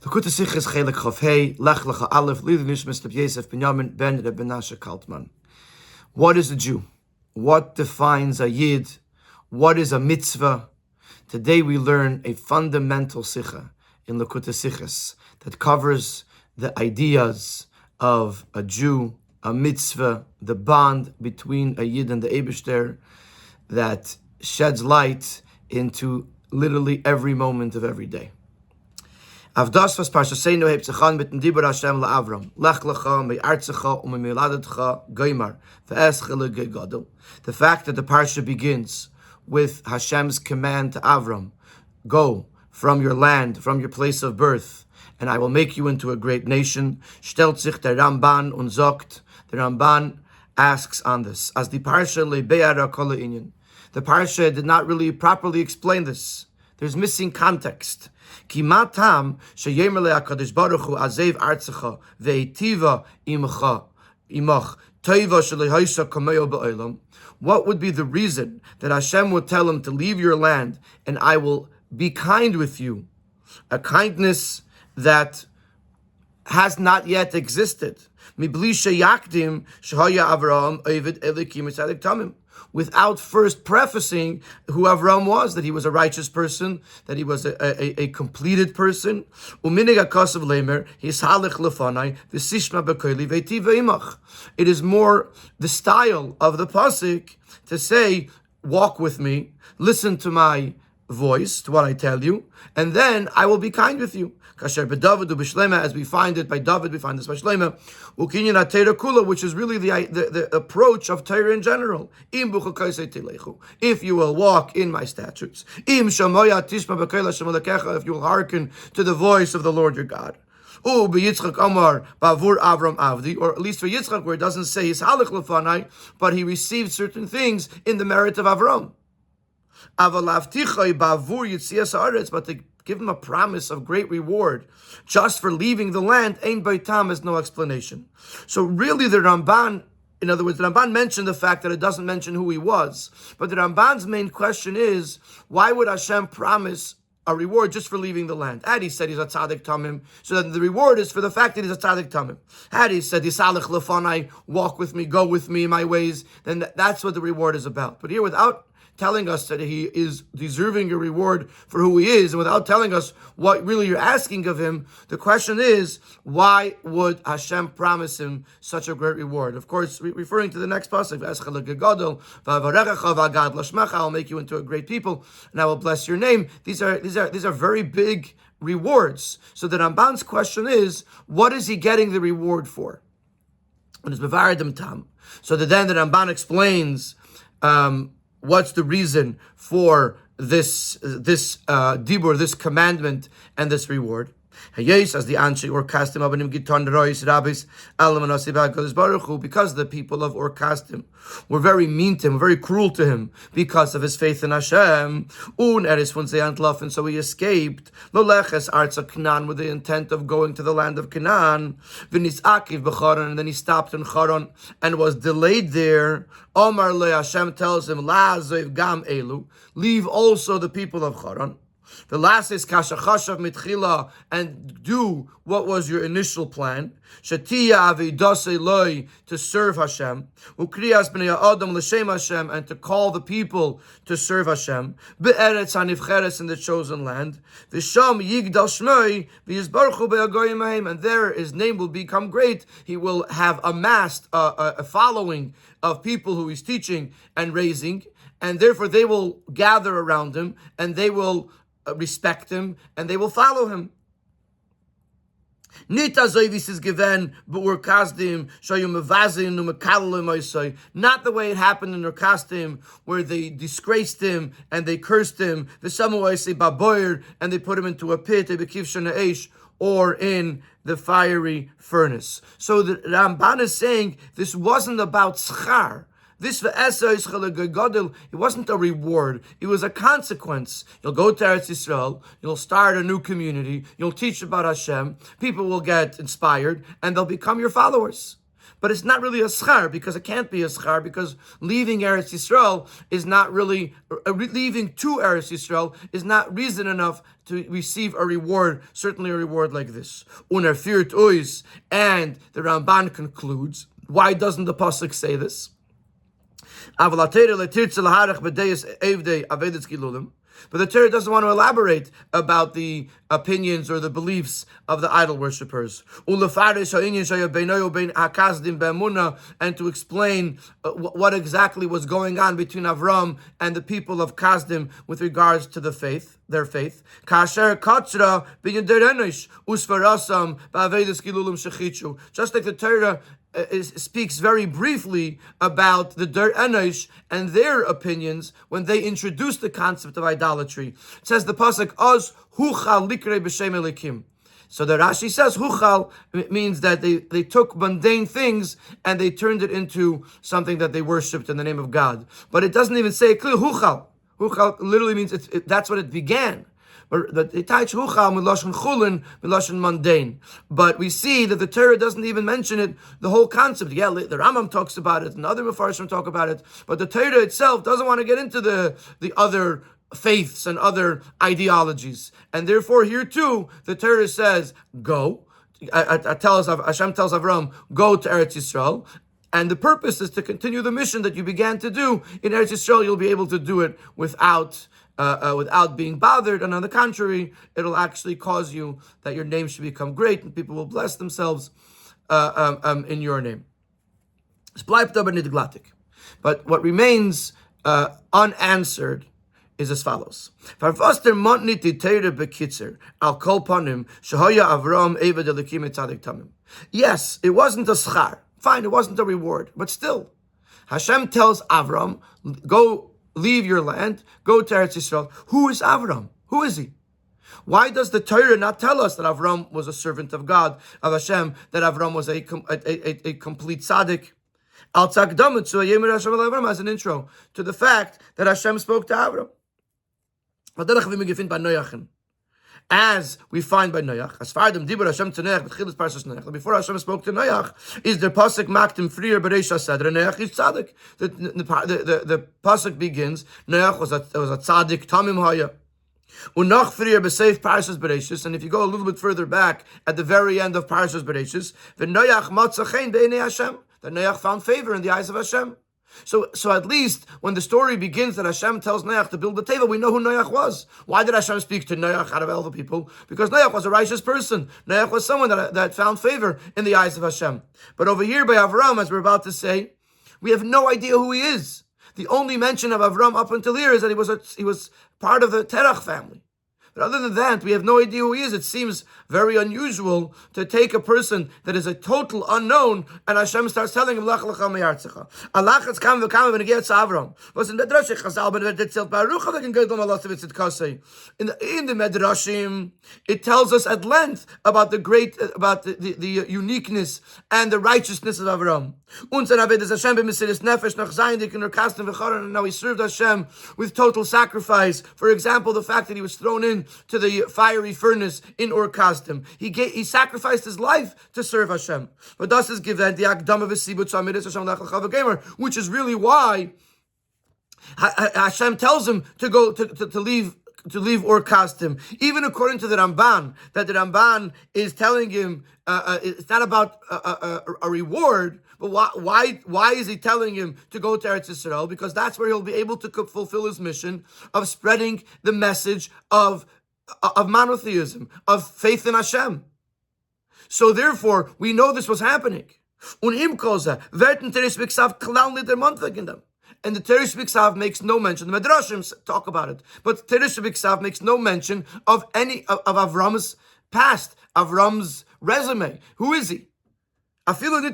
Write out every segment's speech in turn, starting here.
Lekutei Sichos Chelek Chof Hey, Lech Lecha Aleph, Lili Nishmas Reb Yosef ben Yamin ben Reb Menashe Kaltman. What is a Jew? What defines a Yid? What is a mitzvah? Today we learn a fundamental sicha in Lekutei Sichos that covers the ideas of a Jew, a mitzvah, the bond between a Yid and the Eibishter that sheds light into literally every moment of every day. Avdas was Parshaseinu hebtzechan mit dem Dibur Hashem laAvram. Lech Lecha me'artzecha u'me'miladetcha goimar ve'es chelek gadol. The fact that the parsha begins with Hashem's command to Avram, go from your land, from your place of birth, and I will make you into a great nation. Stellt sich der Ramban und sagt, the Ramban asks on this, as the parsha lebe'ara kol ha'inyan. The parsha did not really properly explain this. There's missing context. Ki matam sheyemer le'akadosh baruch hu azev artzecha ve'etiva imach toiva shelehaisa kameo ba'olam. What would be the reason that Hashem would tell him to leave your land and I will be kind with you? A kindness that has not yet existed. Mibli sheyakdim shehaya Avraham oived elikim etzadik tamim. Without first prefacing who Avram was, that he was a righteous person, that he was a completed person. It is more the style of the pasuk to say, walk with me, listen to my voice, to what I tell you, and then I will be kind with you. Kasher b'David u'b'Shlema, as we find it by David, we find this by Shlema. U'kinyan ha'Torah kula, which is really the approach of Torah in general. Im b'chukosei tilechu, if you will walk in my statutes. Im shamoya tishma b'kol Hashem Lecha, if you will hearken to the voice of the Lord your God. Yitzchak Amar bavur Avram Avdi, or at least for Yitzchak, where it doesn't say Yishalech lefanai, but he received certain things in the merit of Avram. Avalavtichai bavur yitzias haaretz, but to give him a promise of great reward just for leaving the land, ein baitam, has no explanation. So really the Ramban, in other words, the Ramban mentioned the fact that it doesn't mention who he was, but the Ramban's main question is, why would Hashem promise a reward just for leaving the land? Had he said he's a tzaddik tamim, so that the reward is for the fact that he's a tzaddik tamim. Had he said, Yisalech lefanai, walk with me, go with me in my ways, then that's what the reward is about. But here, without telling us that he is deserving a reward for who he is, and without telling us what really you're asking of him, the question is, why would Hashem promise him such a great reward? Of course, referring to the next pasuk, I'll make you into a great people, and I will bless your name. These are very big rewards. So the Ramban's question is, what is he getting the reward for? And it's Bevaradim Tam. So then the Ramban explains what's the reason for this dibur, this commandment, and this reward? Hayes, as the Anshe or Kastim Abanim Giton Rois Rabbis because the people of Ur Kastim were very mean to him, very cruel to him because of his faith in Hashem. And so he escaped Lo Leches Artza Canaan with the intent of going to the land of Canaan. And then he stopped in Charon and was delayed there. Omar Le Hashem tells him, La Gam Elu, leave also the people of Charon. The last is kashachashav mitchila, and do what was your initial plan. Shatiya avidase loy, to serve Hashem. Ukriyas bnei adam l'shem Hashem, and to call the people to serve Hashem. Be'eretz hanivcheres, in the chosen land. V'sham yigdal shmoi v'yizbarchu be'agoyim haim, and there his name will become great. He will have amassed a following of people who he's teaching and raising, and therefore they will gather around him, and they will respect him, and they will follow him. Not the way it happened in Urkastim, where they disgraced him and they cursed him, and they put him into a pit, or in the fiery furnace. So the Ramban is saying this wasn't about schar. This it wasn't a reward, it was a consequence. You'll go to Eretz Yisrael, you'll start a new community, you'll teach about Hashem, people will get inspired, and they'll become your followers. But it's not really a schar, because it can't be a schar, because leaving Eretz Yisrael is not really, leaving to Eretz Yisrael is not reason enough to receive a reward, certainly a reward like this. Unerfirt ois, and the Ramban concludes, why doesn't the pasuk say this? But the Torah doesn't want to elaborate about the opinions or the beliefs of the idol worshippers, and to explain what exactly was going on between Avram and the people of Kasdim with regards to their faith. Just like the Torah speaks very briefly about the Der Enosh and their opinions when they introduced the concept of idolatry. It says the pasuk Oz Huchal Likre B'Shem Elikim. So the Rashi says Huchal means that they took mundane things and they turned it into something that they worshipped in the name of God. But it doesn't even say clear Huchal. Huchal literally means that's what it began. But the mundane. But we see that the Torah doesn't even mention it, the whole concept. Yeah, the Rambam talks about it, and other Mefarshim talk about it, but the Torah itself doesn't want to get into the other faiths and other ideologies. And therefore, here too, the Torah says, go. Hashem tells Avram, go to Eretz Yisrael. And the purpose is to continue the mission that you began to do in Eretz Yisrael. You'll be able to do it without being bothered, and on the contrary, it'll actually cause you that your name should become great, and people will bless themselves in your name. But what remains unanswered is as follows. Yes, it wasn't a schar. Fine, it wasn't a reward, but still, Hashem tells Avram, go leave your land, go to Eretz Yisrael. Who is Avram? Who is he? Why does the Torah not tell us that Avram was a servant of God, of Hashem, that Avram was a complete tzaddik? As an intro to the fact that Hashem spoke to Avram. As we find by Noach, before Hashem spoke to Noach, is the pasuk maktim frier bereisha sedra. Noach is tzaddik. The pasuk begins. Noach was a tzaddik tamim haya. Unach frier beseif parshas bereishis. And if you go a little bit further back at the very end of parshas bereishis, v'Noach matza chen b'nei Hashem. That Noach found favor in the eyes of Hashem. So at least when the story begins that Hashem tells Noach to build the teva, we know who Noach was. Why did Hashem speak to Noach out of all the people? Because Noach was a righteous person. Noach was someone that found favor in the eyes of Hashem. But over here by Avram, as we're about to say, we have no idea who he is. The only mention of Avram up until here is that he was part of the Terach family. But other than that, we have no idea who he is. It seems very unusual to take a person that is a total unknown and Hashem starts telling him, Lech lecha me'artzecha. Alachatz kam v'kam v'negiat Avram. Was in the Medrash Chazal ben v'detzelt barucha v'ken gedol malasav etzit. In the Medrashim, it tells us at length about the uniqueness and the righteousness of Avram. And now he served Hashem with total sacrifice. For example, the fact that he was thrown into the fiery furnace in Ur Kasdim. He sacrificed his life to serve Hashem. But thus is given the Akdam of which is really why Hashem tells him to go to leave Ur Kasdim. Even according to the Ramban, that the Ramban is telling him it's not about a reward. But why is he telling him to go to Eretz Yisrael? Because that's where he'll be able to fulfill his mission of spreading the message of monotheism, of faith in Hashem. So therefore, we know this was happening. And the Teresh B'Ksav makes no mention. The Medrashim talk about it, but Teresh B'Ksav makes no mention of any of Avram's past, Avram's resume. Who is he? Doesn't even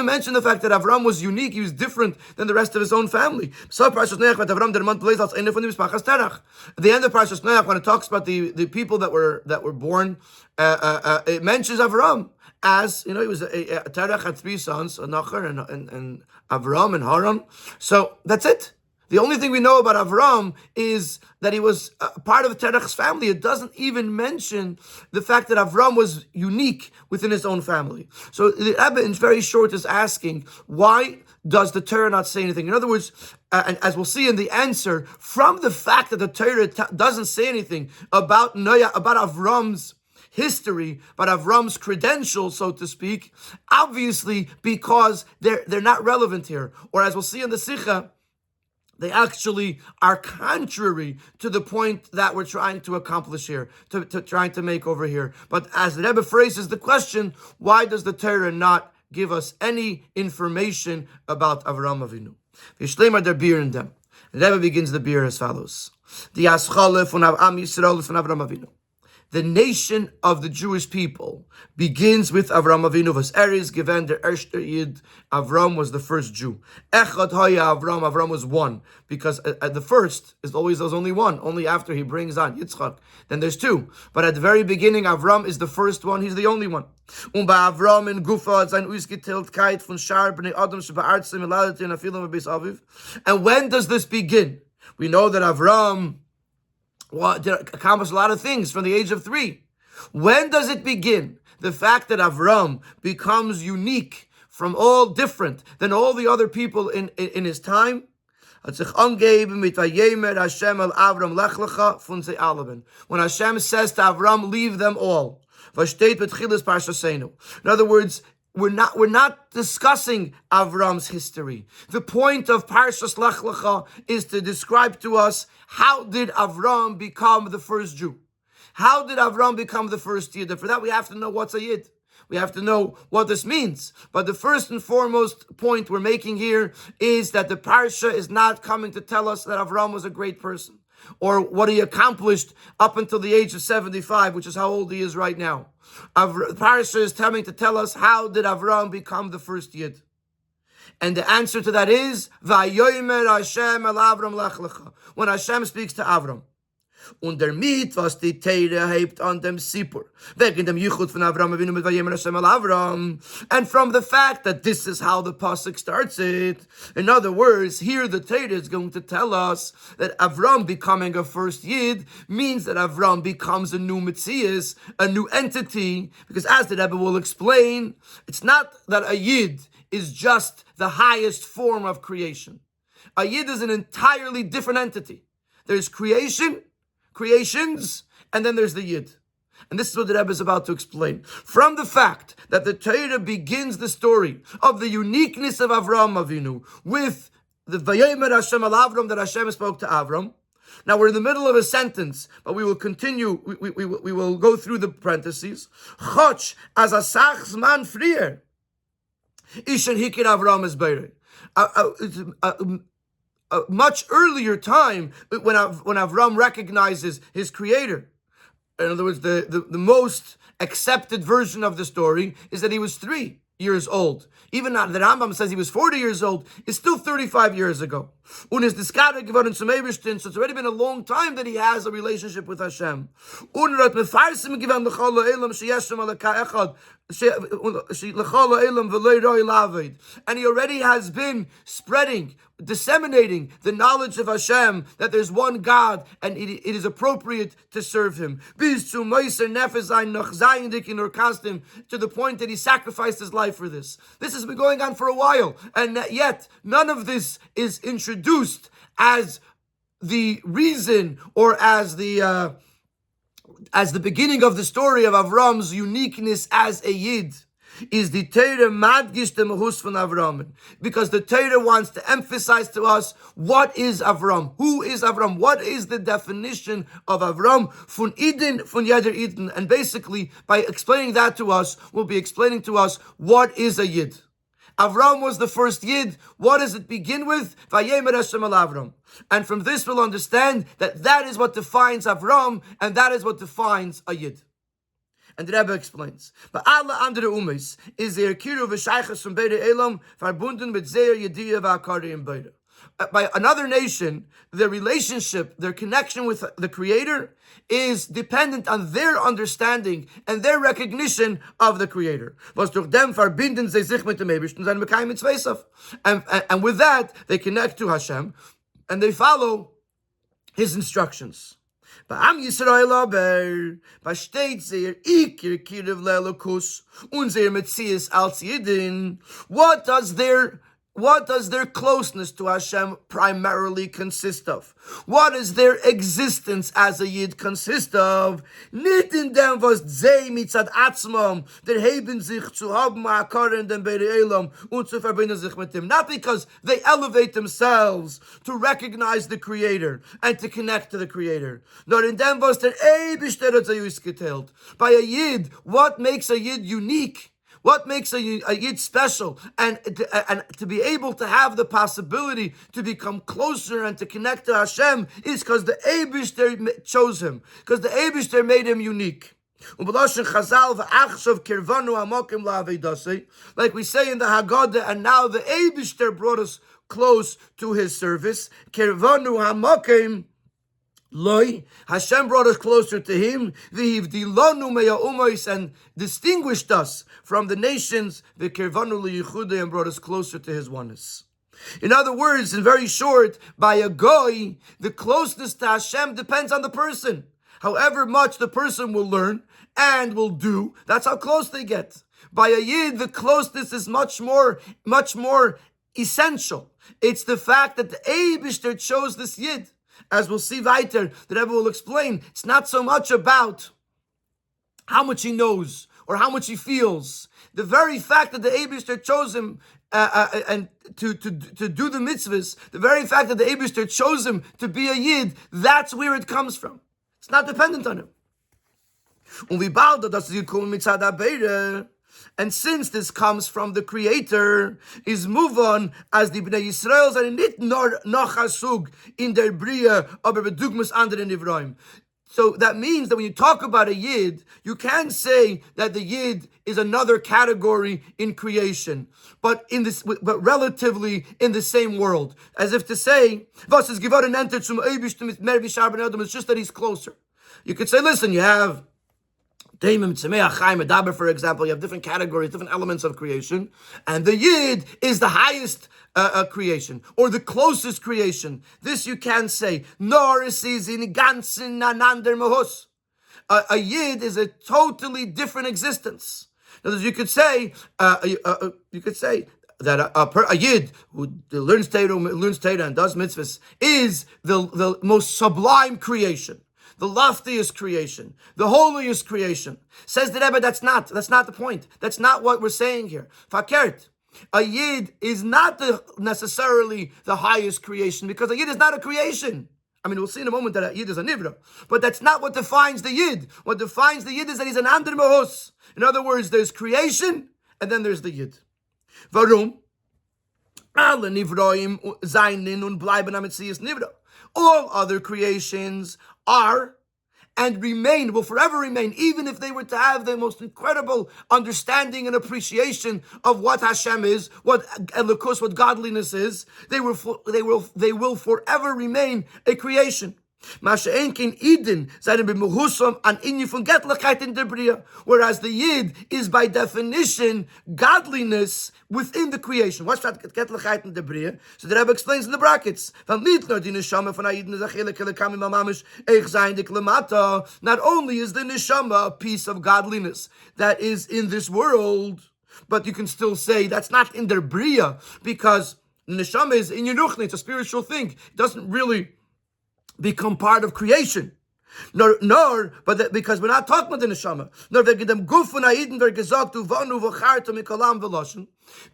mention the fact that Avram was unique. He was different than the rest of his own family. At the end of Parashas Noach, when it talks about the people that were born, it mentions Avram as, he was Terach had 3 sons, Nachar and Avram and Haran. So that's it. The only thing we know about Avram is that he was part of Terach's family. It doesn't even mention the fact that Avram was unique within his own family. So the Rebbe, in very short, is asking, why does the Torah not say anything? In other words, and as we'll see in the answer, from the fact that the Torah doesn't say anything about Avram's history, but Avram's credentials, so to speak, obviously because they're not relevant here. Or as we'll see in the Sikha, they actually are contrary to the point that we're trying to accomplish here, to trying to make over here. But as the Rebbe phrases the question, why does the Torah not give us any information about Avram Avinu? V'yishleimar der bir in them. The Rebbe begins the bir as follows: the Aschale von Am Yisrael von Avram Avinu. The nation of the Jewish people begins with Avram Avinu. Was Eres given der erster Yid. Avram was the first Jew. Echad haya Avram. Avram was one, because at the first is always there's only one. Only after he brings on Yitzchak, then there's two. But at the very beginning, Avram is the first one. He's the only one. Bei Avram in Gufa sein Ausgetiltkeit von Schar bnei Adam shebe'artzim eladet in afilim beis aviv. And when does this begin? We know that Avram accomplished a lot of things from the age of 3. When does it begin? The fact that Avram becomes unique from all different than all the other people in his time. When Hashem says to Avram, leave them all. In other words, we're not discussing Avram's history. The point of Parshas Lecha is to describe to us, how did Avram become the first Jew? How did Avram become the first Yid? And for that we have to know what's a Yid. We have to know what this means. But the first and foremost point we're making here is that the Parsha is not coming to tell us that Avram was a great person, or what he accomplished up until the age of 75, which is how old he is right now. The Parsha is coming to tell us, how did Avram become the first Yid? And the answer to that is, Vayomer Hashem el Avram lech lecha. When Hashem speaks to Avram. Und der Miet, was die Teire hebt an dem Sipur. Wegen dem Yichud von Avram Avinu mit Vayomer Hashem el Avram. And from the fact that this is how the Pasuk starts it. In other words, here the Teire is going to tell us that Avram becoming a first Yid means that Avram becomes a new Metzias, a new entity. Because as the Rebbe will explain, it's not that a Yid is just the highest form of creation. A Yid is an entirely different entity. There's creations, and then there's the Yid. And this is what the Rebbe is about to explain. From the fact that the Torah begins the story of the uniqueness of Avram Avinu with the Vayomer Hashem al Avram, that Hashem spoke to Avram. Now we're in the middle of a sentence, but we will continue, we will go through the parentheses. Choch as a sach zman frier. Ishen hikir Avram is beire. A much earlier time, when Avram recognizes his creator. In other words, the most accepted version of the story is that he was 3 years old. Even now, the Rambam says he was 40 years old. It's still 35 years ago. So it's already been a long time that he has a relationship with Hashem. And he already has been spreading, disseminating the knowledge of Hashem, that there's one God and it is appropriate to serve Him. To the point that he sacrificed his life for this. This has been going on for a while, and yet none of this is introduced as the reason or as the beginning of the story of Avram's uniqueness as a Yid. Is the Torah madgish the mahus von Avram, because the Torah wants to emphasize to us, what is Avram? Who is Avram? What is the definition of Avram? Von Eden, von Yeder Eden. And basically, by explaining that to us, we'll be explaining to us, what is a Yid? Avram was the first Yid. What does it begin with? Vayomer Hashem el Avram. And from this we'll understand that that is what defines Avram, and that is what defines a Yid. And the Rebbe explains, but alle andere Umes is der Kiru v'shaychas from beide Elam verbunden mit Zeir Yediyah v'Akari in beide. By another nation, their relationship, their connection with the Creator is dependent on their understanding and their recognition of the Creator. And with that, they connect to Hashem, and they follow his instructions. Ba'am Yisrael aber, besteht sehr ikir kirev le'elokus, und sehr metzias als Yidin. What does their closeness to Hashem primarily consist of? What does their existence as a Yid consist of? Nicht in dem, was sie mitzad atzmam, der heben sich zu haben ma'akar in dem Beire Elam und zu verbinden sich mit him. Not because they elevate themselves to recognize the Creator and to connect to the Creator. Nor in dem, was der Eibishter hat sie ausgeteilt. By a Yid, what makes a Yid unique? What makes a Yid special, and to be able to have the possibility to become closer and to connect to Hashem is because the Eibishter chose him, because the Eibishter made him unique. Like we say in the Haggadah, and now the Eibishter brought us close to his service. Kirvanu hamakim. Loi, Hashem brought us closer to him, and distinguished us from the nations, and brought us closer to his oneness. In other words, in very short, by a goy, the closeness to Hashem depends on the person. However much the person will learn and will do, that's how close they get. By a yid, the closeness is much more essential. It's the fact that the Eibishter chose this yid. As we'll see weiter, the Rebbe will explain, it's not so much about how much he knows or how much he feels. The very fact that the Eibishter chose him and to do the mitzvahs, the very fact that the Eibishter chose him to be a Yid, that's where it comes from. It's not dependent on him. And since this comes from the Creator, is move on as the Bnei Yisrael are nit noch hasug in der Bria, aber bedugmas anderen Ivraim. So that means that when you talk about a Yid, you can say that the Yid is another category in creation, but relatively in the same world. As if to say, was is geworden entered zum Eibishter mit mehr wie Schar ben Adam, it's just that he's closer. You could say, listen, you have for example, you have different categories, different elements of creation, and the Yid is the highest creation, or the closest creation. This you can say. Nor is in ganzen anander mahus. A Yid is a totally different existence. In other words, you could say that a Yid who learns Torah and does mitzvahs is the most sublime creation, the loftiest creation, the holiest creation. Says the Rebbe, that's not the point. That's not what we're saying here. Fakert, a Yid is not necessarily the highest creation, because a Yid is not a creation. I mean, we'll see in a moment that a Yid is a Nivra, but that's not what defines the Yid. What defines the Yid is that he's an Ander Mahus. In other words, there's creation, and then there's the Yid. Warum? Alle Nivroim seinen und bleiben am Metzias Nivra. All other creations are and will forever remain, even if they were to have the most incredible understanding and appreciation of what Hashem is, what Elokus, what godliness is. They will forever remain a creation. Whereas the Yid is by definition godliness within the creation. What's that? Gettlichkeit in der Bria. So the Rebbe explains in the brackets. Not only is the neshama a piece of godliness that is in this world, but you can still say that's not in der Bria, because the neshama is in Yeruchni. It's a spiritual thing. It doesn't really become part of creation. Because we're not talking about the neshama.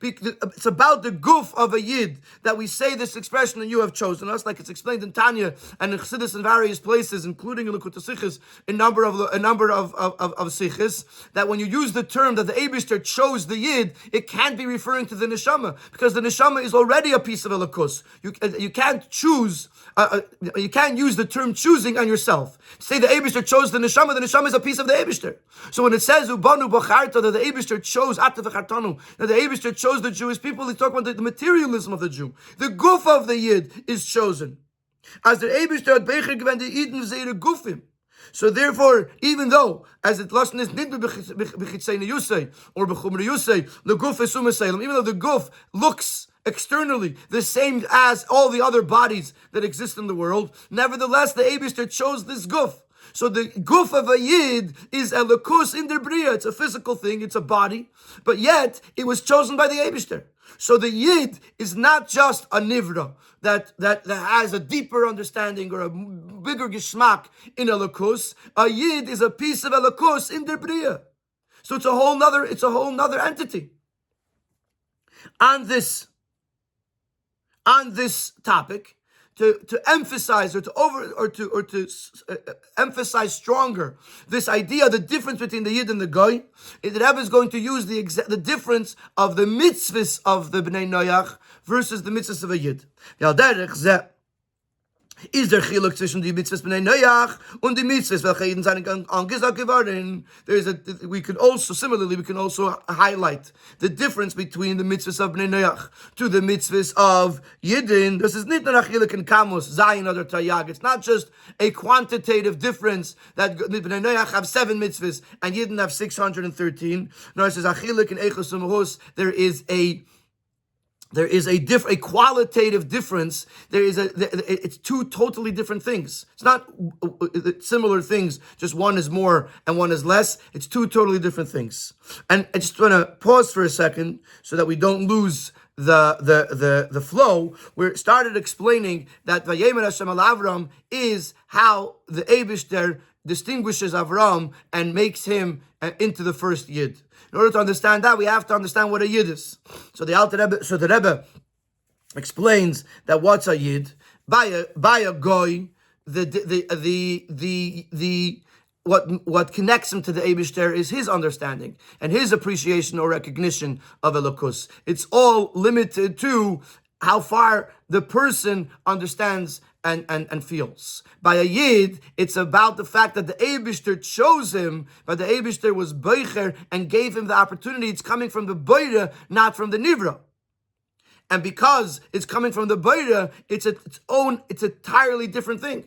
It's about the guf of a Yid that we say this expression, and you have chosen us, like it's explained in Tanya and in Chassidus in various places, including in Likutei Sichos, a number of Sichos, that when you use the term that the Eibishter chose the Yid, it can't be referring to the neshama, because the neshama is already a piece of Elokus. You can't choose. You can't use the term choosing on yourself. Say the Eibishter chose the neshama is a piece of the Eibishter. So when it says Ubanu Bacharta, that the Eibishter chose Ata V'chartanu, that the Eibishter chose the Jewish people, they talk about the materialism of the Jew. The guf of the Yid is chosen. As the Eibishter had Becher gewend the Eden Zeire Gufim. So therefore, even though, as it lashon is nit b'chitzei yusei or b'chumra yusei, the guf is sumaselim, even though the guf looks externally the same as all the other bodies that exist in the world. Nevertheless, the Eibishter chose this guf. So the guf of a yid is elokus in der bria. It's a physical thing, it's a body, but yet it was chosen by the Eibishter. So the yid is not just a nivra that has a deeper understanding or a bigger geschmack in elokus. A yid is a piece of elokus in der bria. So it's a whole nother entity. On this topic, to emphasize or to emphasize stronger this idea, the difference between the Yid and the Goy, the Rebbe is going to use the difference of the mitzvahs of the Bnei Noach versus the mitzvahs of a Yid. Is der Chelek zwischen die Mitzvahs Bnei Noach und die Mitzvahs welche Jeden seinen angesagt geworden? We can also highlight the difference between the Mitzvahs of Bnei Noach to the Mitzvahs of Yidin. This is nicht nur Chelek in Kamos, Zayin oder Tayag. It's not just a quantitative difference that Bnei Noach have 7 mitzvahs and Yidin have 613. No, it says Chelek in Eichos Umahos. There is a qualitative difference. It's two totally different things. It's not similar things. Just one is more and one is less. It's two totally different things. And I just want to pause for a second so that we don't lose the flow. We started explaining that Vayemer Hashem al Avram is how the Eibishter distinguishes Avram and makes him into the first Yid. In order to understand that, we have to understand what a Yid is. So the Rebbe explains that what's a Yid by a goy, what connects him to the Eibishter is his understanding and his appreciation or recognition of Elokus. It's all limited to how far the person understands and feels. By a Yid, it's about the fact that the Eibishter chose him, but the Eibishter was Beicher and gave him the opportunity. It's coming from the Beire, not from the Nivra. And because it's coming from the Beire, it's an entirely different thing.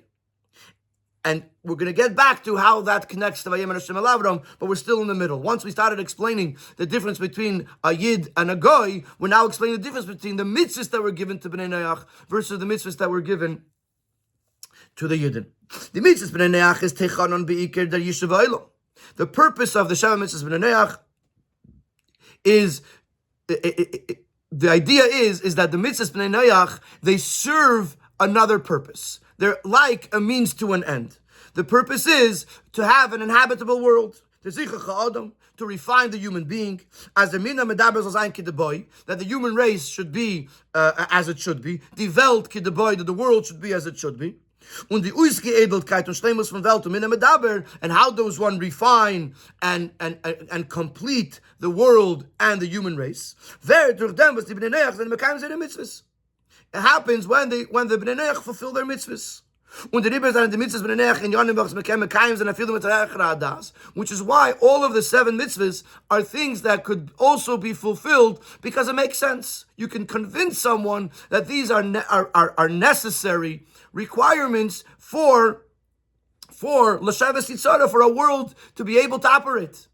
And we're going to get back to how that connects to Vayemer Hashem al Avram, but we're still in the middle. Once we started explaining the difference between a Yid and a Goy, we're now explaining the difference between the mitzvahs that were given to Bnei Noach versus the mitzvahs that were given to the Yidden. The mitzvahs Bnei Noach is Techanon Be'ikir Der Yishuv Ha'olam. The purpose of the Sheva mitzvahs Bnei Noach is, the idea is that the mitzvahs Bnei Noach, they serve another purpose. They're like a means to an end. The purpose is to have an inhabitable world. To refine the human being, as the mina medaber soll sein kideboy, that the human race should be as it should be. Die Welt kideboy, that the world should be as it should be. Und die Ausgeedeltkeit und Schleimus von Welt und mina medaber, and how does one refine and complete the world and the human race. Wer durch dem was die Bnei Noach sind mekayim seine mitzvahs. It happens when the Bnei Noach fulfill their mitzvahs. Und die Rebbe sind die Mitzvahs Bnei Noach in Yonim Bachs mekayim mekayim and afil mit das, which is why all of the 7 mitzvahs are things that could also be fulfilled because it makes sense. You can convince someone that these are necessary requirements for l'shavas yitzara, for a world to be able to operate.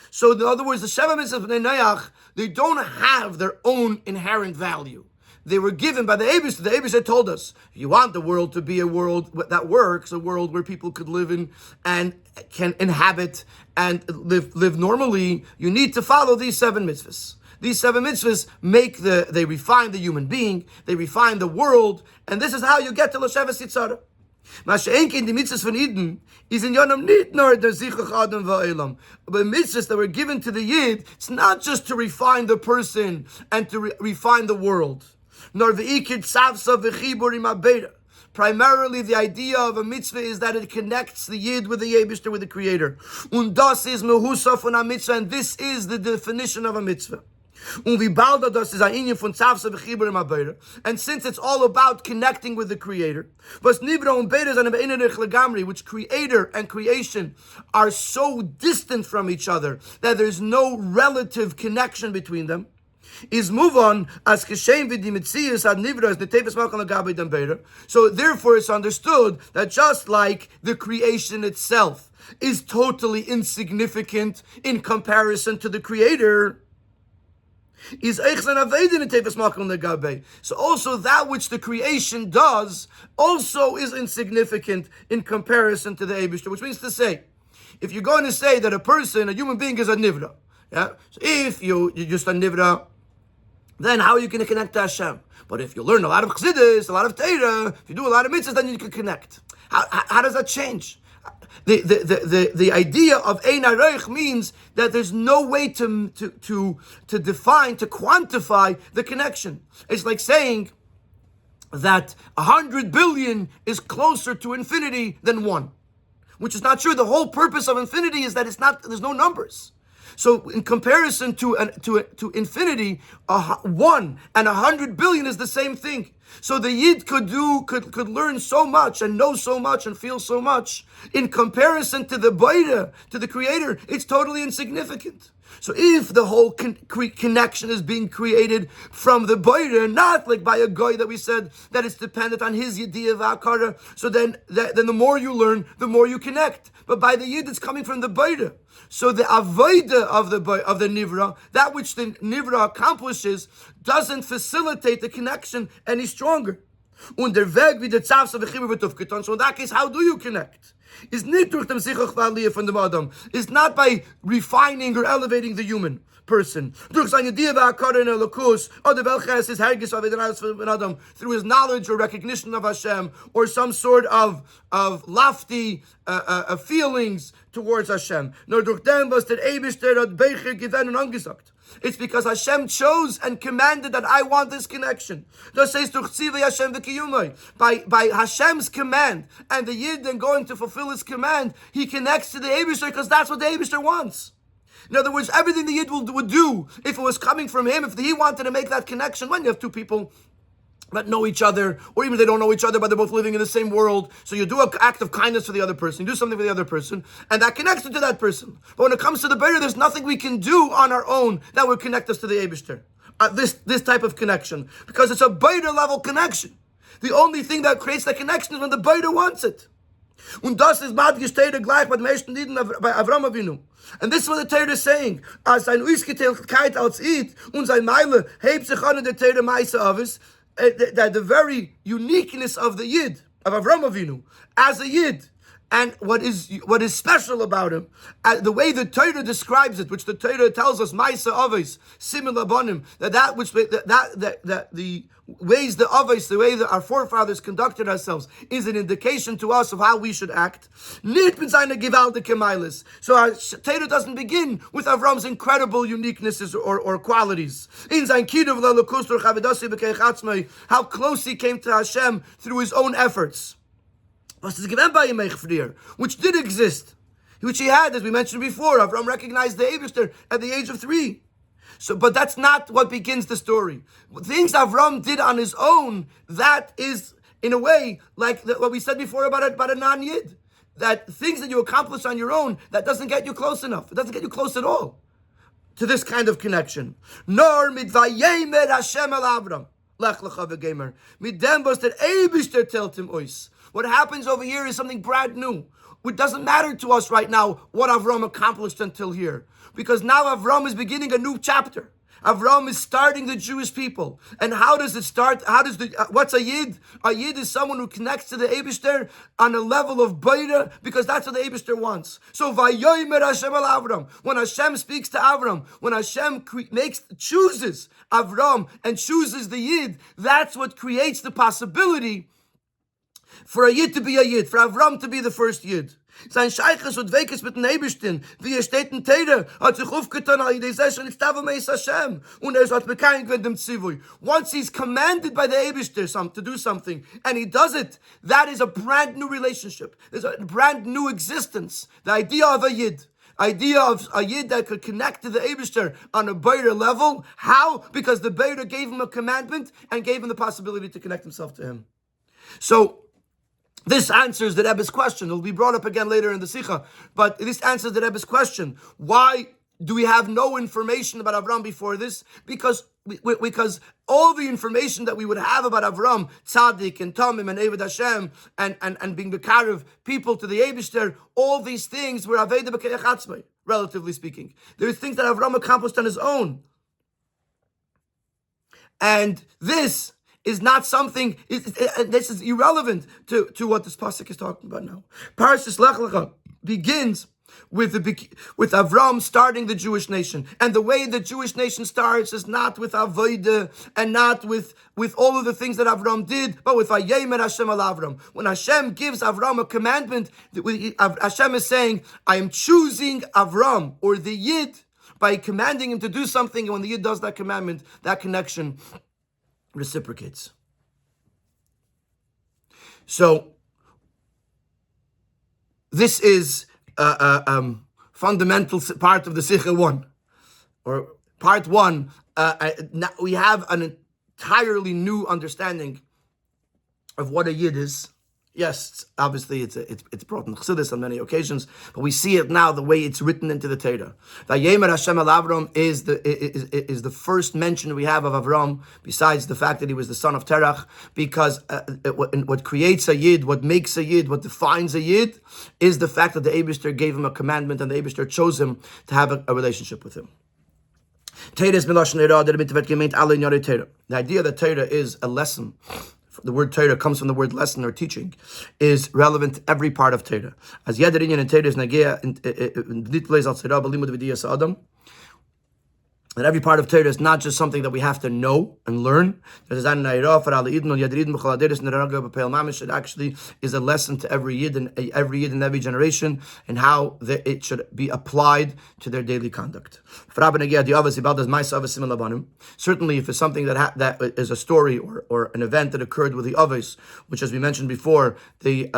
So in other words, the Sheva mitzvahs Bnei Noach, they don't have their own inherent value. They were given by the Eibishter. The Eibishter told us, if you want the world to be a world that works, a world where people could live in and can inhabit and live normally, you need to follow these 7 mitzvahs. These 7 mitzvahs they refine the human being, they refine the world, and this is how you get to l'shavas yitzara. Masha'enkin, the mitzvahs von Eden, is in Yonam nit nor der Zichach Adam va'elam. But mitzvahs that were given to the Yid, it's not just to refine the person and to refine the world. Nor ve'ikir tzavsa v'chibur im abeira. Primarily, the idea of a mitzvah is that it connects the Yid with the Eibishter, with the Creator. Und das is mehusa von a mitzvah, and this is the definition of a mitzvah. Und wie bald das ist ein Inyan von tzavsa v'chibur im abeira. And since it's all about connecting with the Creator, was nivra und beira zan beinenich legamri, which Creator and creation are so distant from each other that there's no relative connection between them. Is move on as keshem v'di mitzias ad nivra as netevus malchon agabe dem beira. So therefore, it's understood that just like the creation itself is totally insignificant in comparison to the Creator, Is Eichsan Aveidin and Tefes Makom Legabe. So also that which the creation does also is insignificant in comparison to the Eibishter, which means to say, if you're going to say that a human being is a nivra, yeah. So if you're just a nivra, then how are you going to connect to Hashem? But if you learn a lot of chassidus, a lot of Torah, if you do a lot of mitzvahs, then you can connect. How does that change? The idea of Ein Areich means that there's no way to define, to quantify the connection. It's like saying that 100 billion is closer to infinity than 1, which is not true. The whole purpose of infinity is that there's no numbers. So in comparison to infinity, 1 and 100 billion is the same thing. So the Yid could learn so much and know so much and feel so much. In comparison to the Baida, to the Creator, it's totally insignificant. So if the whole connection is being created from the Baida, not like by a guy that we said that it's dependent on his Yediyah V'Akara, so then the more you learn, the more you connect. But by the Yid, it's coming from the Baida. So the avoida of the nivra, that which the nivra accomplishes, doesn't facilitate the connection any stronger. So in that case, how do you connect? It's not by refining or elevating the human person. Through his knowledge or recognition of Hashem, or some sort of lofty feelings towards Hashem. It's because Hashem chose and commanded that I want this connection. By Hashem's command, and the Yid then going to fulfill his command, he connects to the Eibishter because that's what the Eibishter wants. In other words, everything the Yid would do, if it was coming from him, if he wanted to make that connection, when you have two people that know each other, or even they don't know each other, but they're both living in the same world, so you do an act of kindness for the other person, you do something for the other person, and that connects you to that person. But when it comes to the Beir, there's nothing we can do on our own that would connect us to the Eibishter. This type of connection, because it's a Beir level connection. The only thing that creates that connection is when the Beir wants it. Und das ist madgish Torah gleich bei den meisten Lieden bei Avram Avinu. And this is what the Torah is saying. As sein Uisgeteilkeit als Id und sein Meile hebt sich an der Torah Meise Avis, that the very uniqueness of the Yid, of Avram Avinu, as a Yid, and what is special about him, the way the Torah describes it, which the Torah tells us, Maisa Avos, similar bonim, that the ways the Avos, the way that our forefathers conducted ourselves, is an indication to us of how we should act. So our Torah doesn't begin with Avram's incredible uniquenesses or qualities. How close he came to Hashem through his own efforts. Which did exist, which he had, as we mentioned before. Avram recognized the Eibishter at the age of 3. So, but that's not what begins the story. Things Avram did on his own, that is, in a way, like what we said before about a non-Yid. That things that you accomplish on your own, that doesn't get you close enough. It doesn't get you close at all to this kind of connection. Nor mitvayemer Hashem el Avram. Lech Lecha v'gemer. Midem was that Eibishter telt him ois. What happens over here is something brand new. It doesn't matter to us right now what Avram accomplished until here. Because now Avram is beginning a new chapter. Avram is starting the Jewish people. And how does it start? What's a Yid? A Yid is someone who connects to the Eibishter on a level of Beira, because that's what the Eibishter wants. So, Vayomer Hashem el Avram. When Hashem speaks to Avram, when Hashem chooses Avram and chooses the Yid, that's what creates the possibility for a Yid to be a Yid, for Avram to be the first Yid. Sein Scheiches und Wekes mit den Eibishtin, wie steht in Teire, hat sich aufgetan, al Yidei Zeh, ich tave meis Hashem, und hat bekein gewend dem Zivui. Once he's commanded by the Eibishter to do something, and he does it, that is a brand new relationship. There's a brand new existence. The idea of a Yid. Idea of a Yid that could connect to the Eibishter on a Beira level. How? Because the Beira gave him a commandment and gave him the possibility to connect himself to him. So, this answers the Rebbe's question. It will be brought up again later in the Sikha. But this answers the Rebbe's question. Why do we have no information about Avram before this? Because all the information that we would have about Avram, Tzaddik and Tamim and Eved Hashem and being Bekarev, people to the Eibishter, all these things were Aveda B'Keach Atzmai, relatively speaking. There are things that Avram accomplished on his own. And this is not something, this is irrelevant to what this pasuk is talking about now. Parashas Lech Lecha begins with Avram starting the Jewish nation. And the way the Jewish nation starts is not with Avodah and not with all of the things that Avram did, but with Vayemer Hashem al Avram. When Hashem gives Avram a commandment, Hashem is saying, I am choosing Avram, or the Yid, by commanding him to do something. And when the Yid does that commandment, that connection reciprocates. So, this is fundamental part of the Sikha 1, or part 1. Now we have an entirely new understanding of what a Yid is. Yes, obviously it's brought in Chassidus on many occasions, but we see it now the way it's written into the Torah. Vayemer Hashem al Avram is the first mention we have of Avram, besides the fact that he was the son of Terach, because what creates a Yid, what makes a Yid, what defines a Yid, is the fact that the Eibishter gave him a commandment and the Eibishter chose him to have a relationship with him. The idea that Torah is a lesson, the word Torah comes from the word lesson or teaching, is relevant to every part of Torah. As jeder inyan in Torah is nageya in nitleis al tzira b'limud v'diyas adam. And every part of Torah is not just something that we have to know and learn. It actually is a lesson to every Yid in every generation, and how it should be applied to their daily conduct. Certainly, if it's something that is a story or an event that occurred with the Avos, which, as we mentioned before, the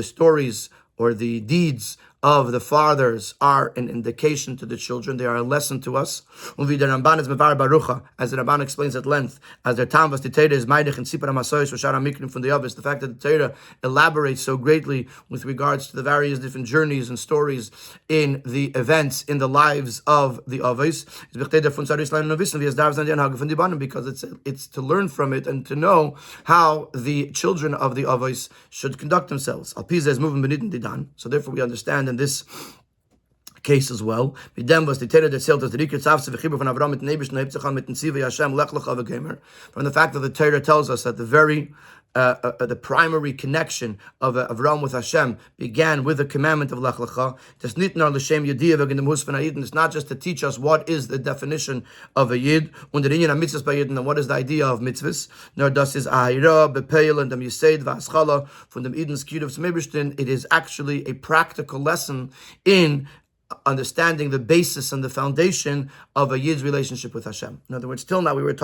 stories or the deeds of the fathers are an indication to the children. They are a lesson to us. As the Rabban explains at length, as their tam was the Torah is Maidich and Sipar HaMasoyos V'Shar HaMikrim from the Avos, the fact that the Torah elaborates so greatly with regards to the various different journeys and stories in the events in the lives of the Avos, because it's to learn from it and to know how the children of the Avos should conduct themselves. So therefore we understand in this case as well, from the fact that the Torah tells us that the primary connection of Avram with Hashem began with the commandment of Lech Lecha. It's not just to teach us what is the definition of a Yid, and what is the idea of mitzvahs, nor das is ahira, bepeil, and yised, v'aschala, from the Eden's Kiyuv. It is actually a practical lesson in understanding the basis and the foundation of a Yid's relationship with Hashem. In other words, till now we were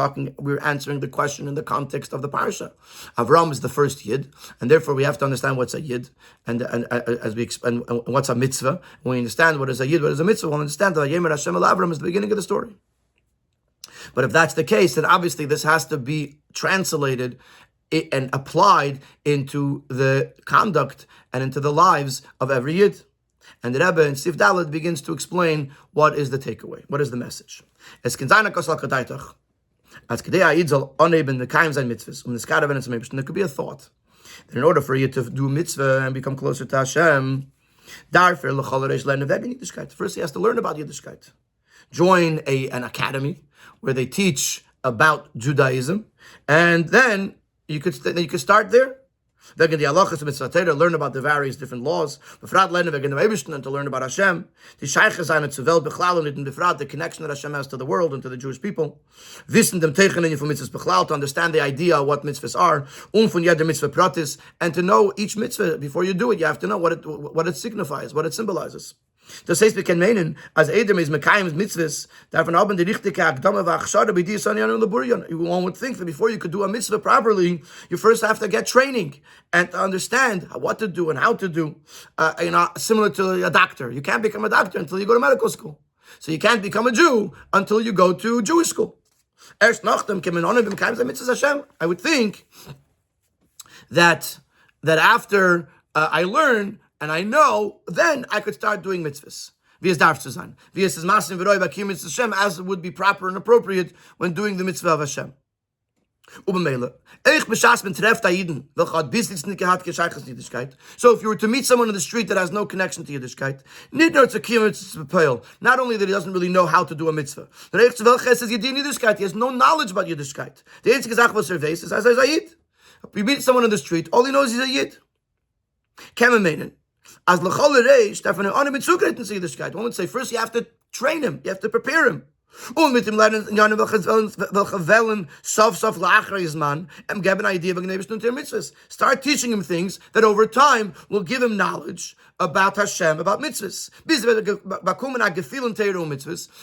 answering the question in the context of the parsha. Avram is the first Yid, and therefore we have to understand what's a Yid, and what's a mitzvah. When we understand what is a Yid, what is a mitzvah, we'll understand that Vayemer Hashem al Avram is the beginning of the story. But if that's the case, then obviously this has to be translated and applied into the conduct and into the lives of every Yid. And the Rebbe in Sif Dalet begins to explain what is the takeaway, what is the message. There could be a thought that in order for you to do mitzvah and become closer to Hashem, first he has to learn about Yiddishkeit. Join an academy where they teach about Judaism, and then you could start there. Learn about the various different laws, and to learn about Hashem, the connection that Hashem has to the world and to the Jewish people, to understand the idea of what mitzvahs are, and to know each mitzvah before you do it. You have to know what it signifies, what it symbolizes. Das heißt, wir können meinen, als Edom ist Mekayim mitzvahs, davon haben die richtige Akdama v'achshara b'diyas anyan u'leburyan. One would think that before you could do a mitzvah properly, you first have to get training and to understand what to do and how to do. Similar to a doctor. You can't become a doctor until you go to medical school. So you can't become a Jew until you go to Jewish school. I would think that after I learn and I know, then I could start doing mitzvahs. As it would be proper and appropriate when doing the mitzvah of Hashem. So if you were to meet someone in the street that has no connection to Yiddishkeit, not only that he doesn't really know how to do a mitzvah, he has no knowledge about Yiddishkeit. The einzige Sache was is as a Yid. You meet someone in the street, all he knows is a Yid. As one would say, first you have to train him, you have to prepare him. Start teaching him things that over time will give him knowledge about Hashem, about mitzvahs.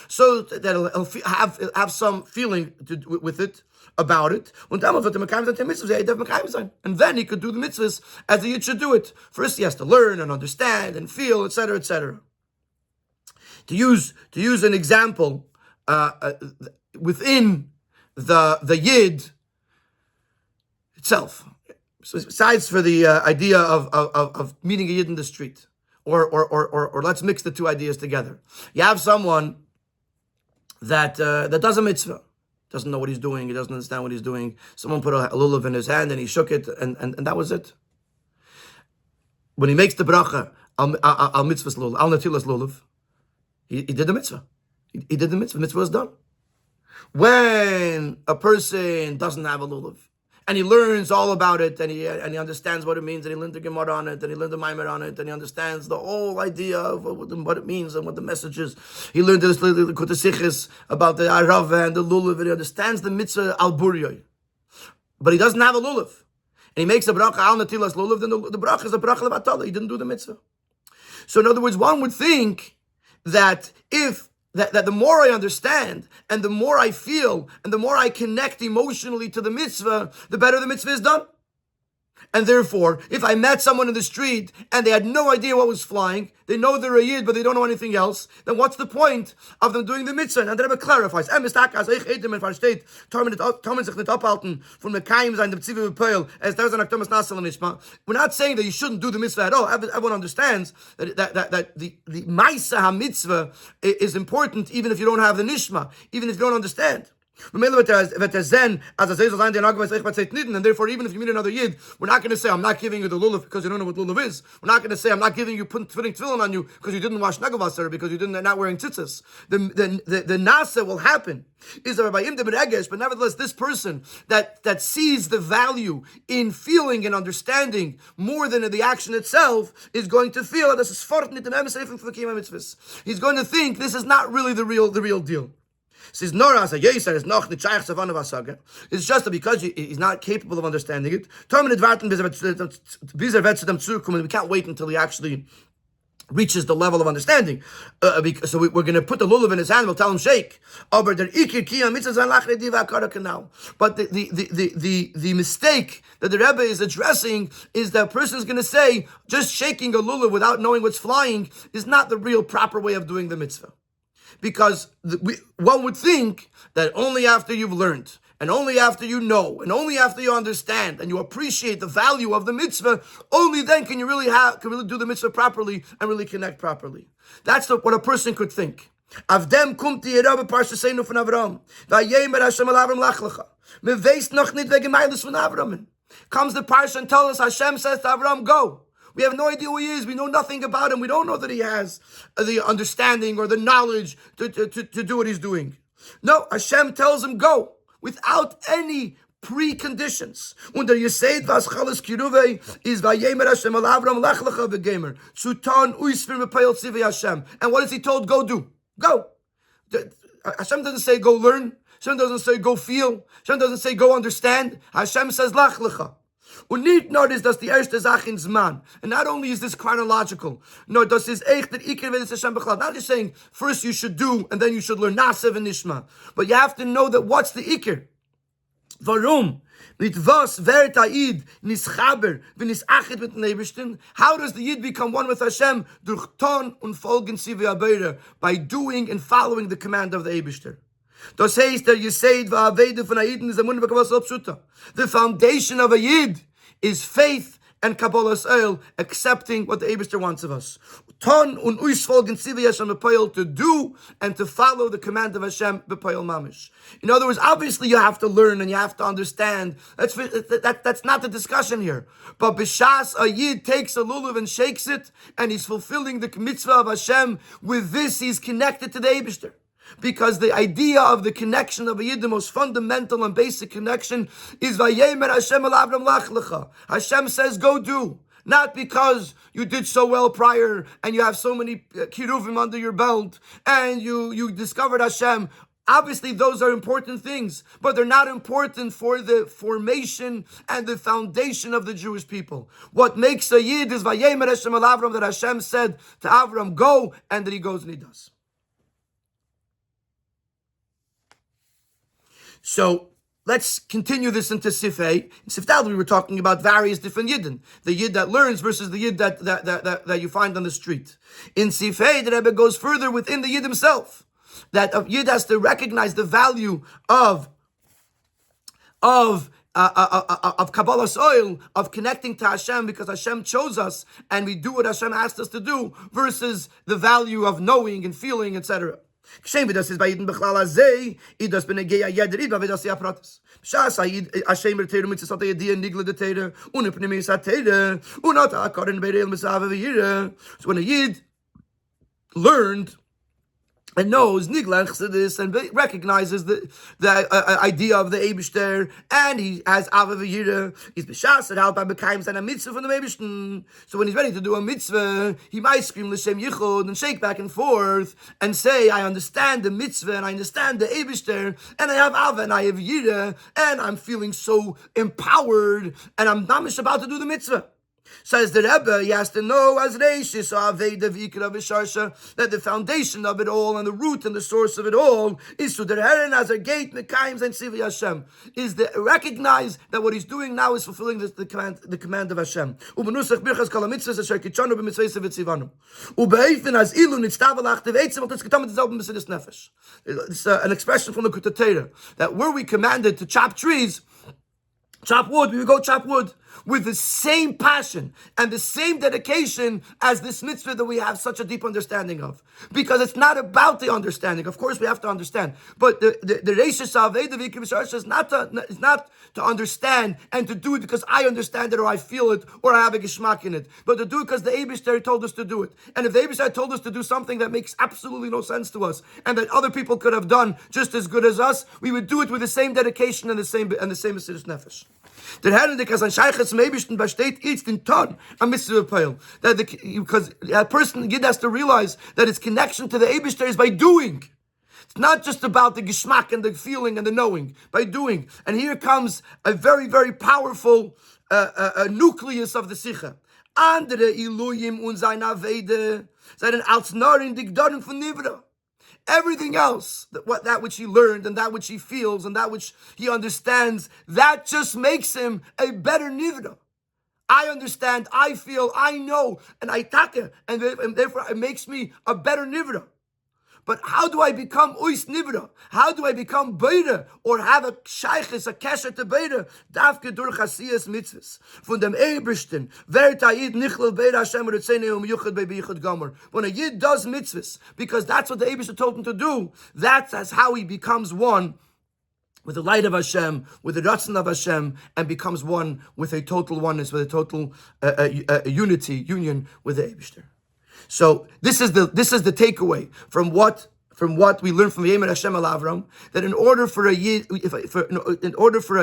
So that he'll have some feeling with it, about it. And then he could do the mitzvahs as the Yid should do it. First he has to learn and understand and feel, etc., etc. To use an example, within the Yid itself. So besides for the idea of meeting a Yid in the street, or let's mix the two ideas together. You have someone that does a mitzvah, doesn't know what he's doing, he doesn't understand what he's doing. Someone put a lulav in his hand and he shook it, and that was it. When he makes the bracha, al mitzvah's lulav, al natilas lulav, he did the mitzvah. He did the mitzvah. The mitzvah was done. When a person doesn't have a lulav, and he learns all about it, and he understands what it means, and he learned the Gemara on it, and he learned the Maimer on it, and he understands the whole idea of what it means and what the message is. He learned the Kutasichis about the Arava and the lulav, and he understands the mitzvah al buryoy. But he doesn't have a lulav. And he makes a bracha al natilas lulav, then the bracha is a bracha levatala. He didn't do the mitzvah. So in other words, one would think that that the more I understand, and the more I feel, and the more I connect emotionally to the mitzvah, the better the mitzvah is done. And therefore, if I met someone in the street and they had no idea what was flying, they know they're a Yid, but they don't know anything else, then what's the point of them doing the mitzvah? And the Rebbe clarifies, we're not saying that you shouldn't do the mitzvah at all. Everyone understands that the Maisa HaMitzvah is important even if you don't have the Nishma, even if you don't understand. And therefore, even if you meet another Yid, we're not going to say, I'm not giving you the lulav because you don't know what lulav is. We're not going to say, I'm not giving you putting tefillin on you because you didn't wash nagavasar, because you're not wearing tzitzis. The nasa will happen. Is a Rabbi but nevertheless, this person that sees the value in feeling and understanding more than in the action itself is going to feel that this is he's going to think this is not really the real deal. It's just that because he's not capable of understanding it, we can't wait until he actually reaches the level of understanding. So we're going to put the lulav in his hand, we'll tell him shake. But the mistake that the Rebbe is addressing is that a person is going to say, just shaking a lulav without knowing what's flying is not the real proper way of doing the mitzvah. Because one would think that only after you've learned, and only after you know, and only after you understand, and you appreciate the value of the mitzvah, only then can you really do the mitzvah properly and really connect properly. That's what a person could think. Avdem kumt die Rebbe parsha seinu von Avram. Vayemer Hashem al Avram lach lecha. Me weiß noch nicht wegen Meiles von Avram. Comes the parsha and tells us, Hashem says to Avram, go. We have no idea who he is. We know nothing about him. We don't know that he has the understanding or the knowledge to do what he's doing. No, Hashem tells him, go, without any preconditions. Under Yesed Vaschalas Kiruve is Vayemer Hashem al Avram lech lecha v'gemer. Sutan uisfir mepayel tzivei Hashem. And what is he told? Go do. Go. Hashem doesn't say go learn. Hashem doesn't say go feel. Hashem doesn't say go understand. Hashem says lech lecha. Und nicht nur ist das die erste Sache in Zman. And not only is this chronological, no, das ist echt that Iker v'nis Hashem b'chlal. Not just saying first you should do and then you should learn Nasev and Nishma. But you have to know that what's the Iker. Warum? Mit was wird der Yid nischaber v'nisachet mit den Eibishten? How does the Yid become one with Hashem? Durch Ton und Folgen Sivei Abeira. By doing and following the command of the Eibishter. Das heißt, der Yesed v'Avede von Ayiden is a Munivakavas Obshuta. The foundation of a Yid is faith and Kabbalas Oil, accepting what the Eibishter wants of us. Ton und Uisfolgen Zivi Hashem b'poil, to do and to follow the command of Hashem b'poil mamish. In other words, obviously you have to learn and you have to understand. That's not the discussion here. But b'shas a Yid takes a lulav and shakes it, and he's fulfilling the mitzvah of Hashem. With this, he's connected to the Eibishter. Because the idea of the connection of a Yid, the most fundamental and basic connection, is Vayemer Hashem el Avram Lech Lecha. Hashem says, go do. Not because you did so well prior and you have so many kiruvim under your belt and you discovered Hashem. Obviously, those are important things, but they're not important for the formation and the foundation of the Jewish people. What makes a Yid is Vayemer Hashem el Avram, that Hashem said to Avram, go, and that he goes and he does. So let's continue this into Sifei. In Sifdal, we were talking about various different Yidden. The Yid that learns versus the Yid that you find on the street. In Sifei, the Rebbe goes further within the Yid himself. That a Yid has to recognize the value of Kabbalas Oil, of connecting to Hashem because Hashem chose us and we do what Hashem asked us to do, versus the value of knowing and feeling, etc. Hashem returns to mitzvahs nigla de teira, unepnemis teira, unat akarin bereil misav v'yira. So when a Yid learned and knows Nigla Chassidus and recognizes the idea of the Eibishter, and he has Ava V'yira, he's b'shas and help by B'kayim and a mitzvah from the Eibishter. So when he's ready to do a mitzvah, he might scream L'Shem Yichud and shake back and forth and say, I understand the mitzvah and I understand the Eibishter, and I have Ava and I have Yira, and I'm feeling so empowered, and I'm mamish about to do the mitzvah. Says the Rebbe, he has to know as Reishis Aveda V'ikra V'sharsha, that the foundation of it all and the root and the source of it all is to the Heron as a gate Mekayim and Sivi Hashem, is to recognize that what he's doing now is fulfilling the command of Hashem. Ubenusach birchas kol mitzvahs asher kitshanu b'mitzvahs v'tzivanu. Ubeifin as ilu nitztavel achtev eitzim v'tis ketam v'tzalbim b'sidus nefesh. It's an expression from the Kutatera that were we commanded to chop trees, chop wood, we would go chop wood with the same passion and the same dedication as this mitzvah that we have such a deep understanding of. Because it's not about the understanding. Of course, we have to understand. But the Reishis Aveda V'ikra V'sharsha is not to understand and to do it because I understand it or I feel it or I have a geschmack in it. But to do it because the Eibishter told us to do it. And if the Eibishter told us to do something that makes absolutely no sense to us and that other people could have done just as good as us, we would do it with the same dedication and the same Mesiras Nefesh. Der Herr, der kann Scheiches zum Eibishten besteht jetzt in Ton am Mitzvah Peil. Because a person has to realize that its connection to the Eibishter is by doing. It's not just about the geschmack and the feeling and the knowing, by doing. And here comes a very, very powerful nucleus of the Sicha. Andere Iluyim und seine Avede seien als Narin Digdoren von Nivra. Everything else, that which he learned and that which he feels and that which he understands, that just makes him a better nivra. I understand, I feel, I know, and I taka, and therefore it makes me a better nivra. But how do I become ois nivra? How do I become beira or have a shaykhis, a kesher to beira? Davke durch hasiyas mitzvahs. Von dem Eibishten, wer ta'id nichlel beira Hashem retzeinei yuchad be'bichad gomer. When a Yid does mitzvahs, because that's what the Eibishter told him to do, that's how he becomes one with the light of Hashem, with the ratzon of Hashem, and becomes one with a total oneness, with a total union with the Eibishter. So this is the takeaway from what we learn from Yemer Hashem al Avram, that in order for a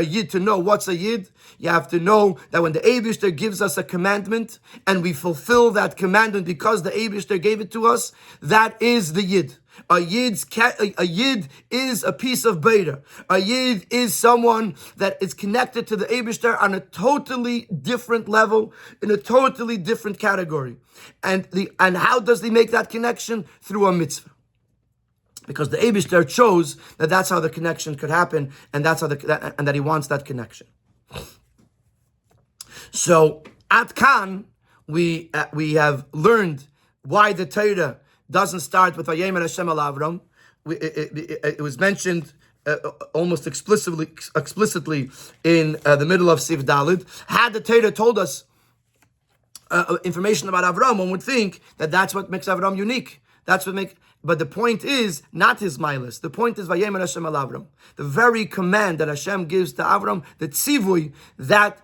Yid to know what's a Yid, you have to know that when the Eibishter gives us a commandment and we fulfill that commandment because the Eibishter gave it to us, that is the Yid. A Yid is a piece of Beira. A Yid is someone that is connected to the Eibishter on a totally different level, in a totally different category. And how does he make that connection? Through a mitzvah. Because the Eibishter chose that that's how the connection could happen, and that's how and that he wants that connection. So at Kan, we have learned why the Torah doesn't start with Vayemer Hashem al Avram. It was mentioned almost explicitly in the middle of Sif Dalid. Had the Torah told us information about Avram, one would think that that's what makes Avram unique. But the point is not his milas. The point is Vayemer Hashem al Avram. The very command that Hashem gives to Avram, the tzivui, that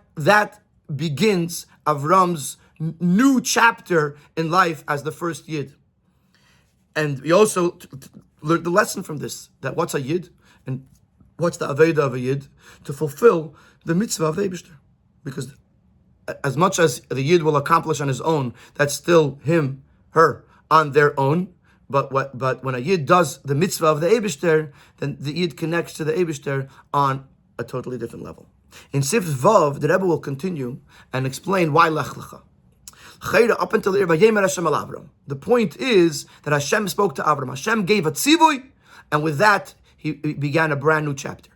begins Avram's new chapter in life as the first yid. And we also learned the lesson from this, that what's a yid and what's the aveda of a yid? To fulfill the mitzvah of the Eibishter. Because as much as the yid will accomplish on his own, that's still him, her, on their own. But when a yid does the mitzvah of the Eibishter, then the yid connects to the Eibishter on a totally different level. In Sif Vav, the Rebbe will continue and explain why Lech Lecha. Up until the Vayemer Hashem al Avram. The point is that Hashem spoke to Avram. Hashem gave a tzivui, and with that he began a brand new chapter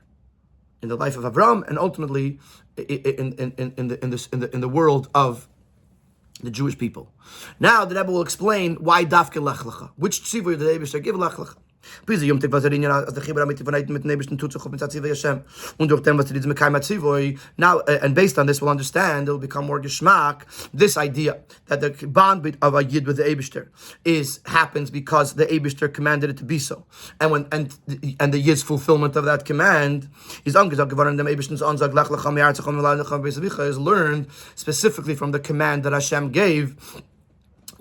in the life of Avram, and ultimately in the world of the Jewish people. Now the Rebbe will explain why Dafke Lech Lecha. Which tzivui did the Eibishter give Lech Lecha? Now, and based on this, we'll understand, it'll become more geschmack, this idea that the bond of a yid with the Eibishter happens because the Eibishter commanded it to be so. And the yid's fulfillment of that command is learned specifically from the command that Hashem gave.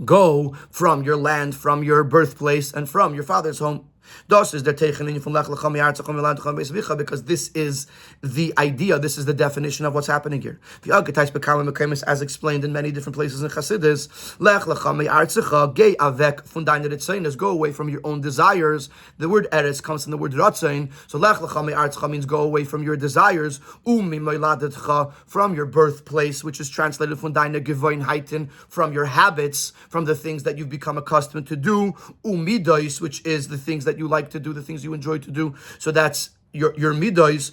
Go from your land, from your birthplace, and from your father's home. Das is der Techenin from Lech Lecha, because this is the idea, this is the definition of what's happening here. As explained in many different places in Chassidus, Lech Lecha gei avek von deiner Ritzainus, go away from your own desires. The word Eretz comes from the word Ratzain, so Lech Lecha means go away from your desires, from your birthplace, which is translated von deiner Gewohnheiten, from your habits, from the things that you've become accustomed to do, Midos, which is the things that you like to do, the things you enjoy to do. So that's your midos.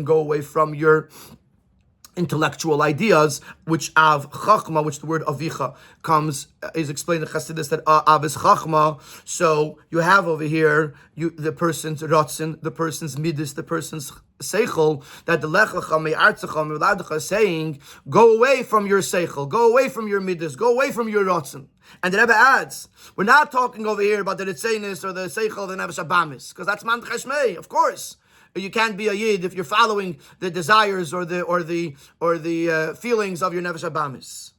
Go away from your intellectual ideas, which av chachma, which the word avicha is explained in Chassidus that av is chachma. So you have over here the person's ratzin, the person's midis, the person's seichel, that the Lech Lecha me'artzecha is saying, go away from your seichel, go away from your midis, go away from your ratzin. And the Rebbe adds, we're not talking over here about the Ritzainus or the Seichel of the Nefesh Abamis, because that's Man Cheshmei, of course. You can't be a Yid if you're following the desires or the feelings of your Nefesh Abamis.